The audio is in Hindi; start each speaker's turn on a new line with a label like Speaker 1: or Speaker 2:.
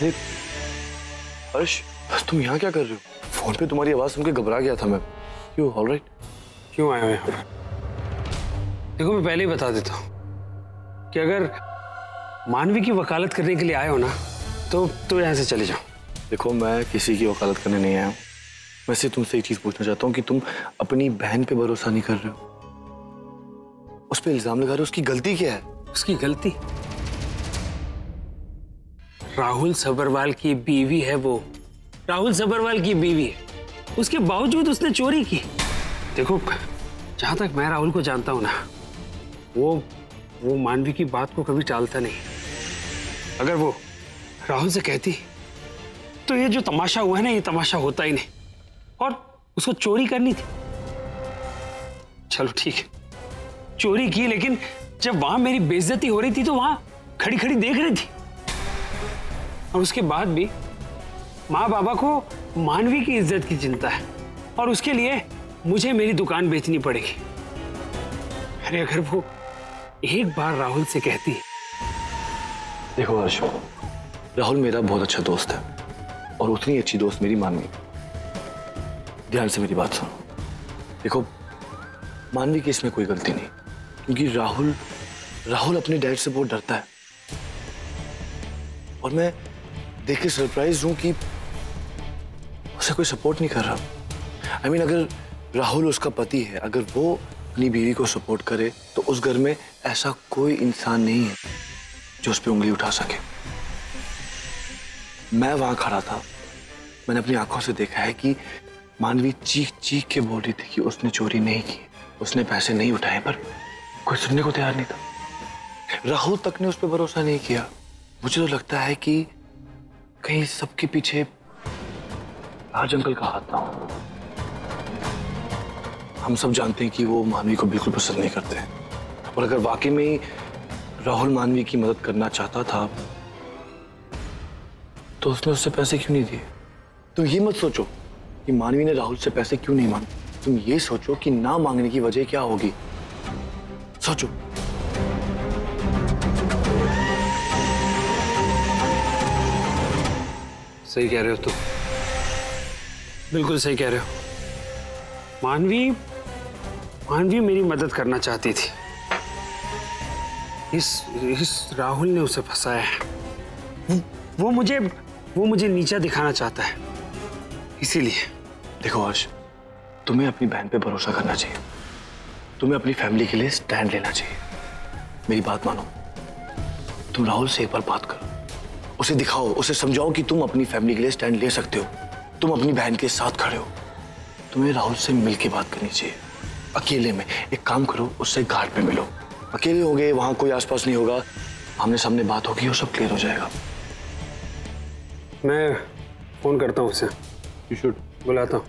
Speaker 1: हर्ष, बस तुम यहाँ क्या कर रहे हो? फोन पे तुम्हारी आवाज सुन के घबरा गया था मैं। क्यों? All right?
Speaker 2: क्यों आए हो यहाँ पर? देखो मैं पहले ही बता देता हूँ कि अगर मानवी की वकालत करने के लिए आए हो ना तो यहाँ से चले जाओ।
Speaker 1: देखो मैं किसी की वकालत करने नहीं आया हूँ। वैसे तुमसे एक चीज पूछना चाहता हूँ कि तुम अपनी बहन पे भरोसा नहीं कर रहे हो, उस पर इल्जाम लगा रहे हो। उसकी गलती क्या है?
Speaker 2: उसकी गलती? राहुल सब्बरवाल की बीवी है वो। राहुल सब्बरवाल की बीवी है, उसके बावजूद उसने चोरी की। देखो जहां तक मैं राहुल को जानता हूं ना, वो मानवी की बात को कभी टालता नहीं। अगर वो राहुल से कहती तो ये जो तमाशा हुआ है ना, ये तमाशा होता ही नहीं और उसको चोरी करनी थी। चलो ठीक है, चोरी की, लेकिन जब वहां मेरी बेइज्जती हो रही थी तो वहां खड़ी खड़ी देख रही थी। और उसके बाद भी माँ बाबा को मानवी की इज्जत की चिंता है और उसके लिए मुझे मेरी दुकान बेचनी पड़ेगी। अरे अगर वो एक बार राहुल से कहती।
Speaker 1: देखो हर्ष, राहुल मेरा बहुत अच्छा दोस्त है और उतनी अच्छी दोस्त मेरी मानवी। ध्यान से मेरी बात सुनो। देखो मानवी की इसमें कोई गलती नहीं, क्योंकि राहुल अपने डैड से बहुत डरता है और मैं देख के सरप्राइज हूं कि उसे कोई सपोर्ट नहीं कर रहा। I mean, अगर राहुल उसका पति है, अगर वो अपनी बीवी को सपोर्ट करे तो उस घर में ऐसा कोई इंसान नहीं है जो उस पर उंगली उठा सके। मैं वहां खड़ा था, मैंने अपनी आंखों से देखा है कि मानवी चीख चीख के बोल रही थी कि उसने चोरी नहीं की, उसने पैसे नहीं उठाए, पर कोई सुनने को तैयार नहीं था। राहुल तक ने उस पर भरोसा नहीं किया। मुझे तो लगता है कि कहीं सबके पीछे राज अंकल का हाथ ना हो। हम सब जानते हैं कि वो मानवी को बिल्कुल पसंद नहीं करते हैं, और अगर वाकई में ही राहुल मानवी की मदद करना चाहता था तो उसने उससे पैसे क्यों नहीं दिए? तुम ये मत सोचो कि मानवी ने राहुल से पैसे क्यों नहीं मांगे, तुम ये सोचो कि ना मांगने की वजह क्या होगी। सोचो।
Speaker 2: सही कह रहे हो तुम, बिल्कुल सही कह रहे हो। मानवी मेरी मदद करना चाहती थी। इस राहुल ने उसे फंसाया है। वो मुझे नीचा दिखाना चाहता है, इसीलिए।
Speaker 1: देखो हर्ष, तुम्हें अपनी बहन पे भरोसा करना चाहिए, तुम्हें अपनी फैमिली के लिए स्टैंड लेना चाहिए। मेरी बात मानो, तुम राहुल से एक बार बात करो, उसे दिखाओ, उसे समझाओ कि तुम अपनी फैमिली के लिए स्टैंड ले सकते हो, तुम अपनी बहन के साथ खड़े हो। तुम्हें राहुल से मिलके बात करनी चाहिए, अकेले में। एक काम करो, उससे घाट पे मिलो, अकेले होगे, वहां कोई आसपास नहीं होगा, आमने सामने बात होगी और सब क्लियर हो जाएगा।
Speaker 2: मैं फोन करता हूँ उसे, बुलाता हूँ।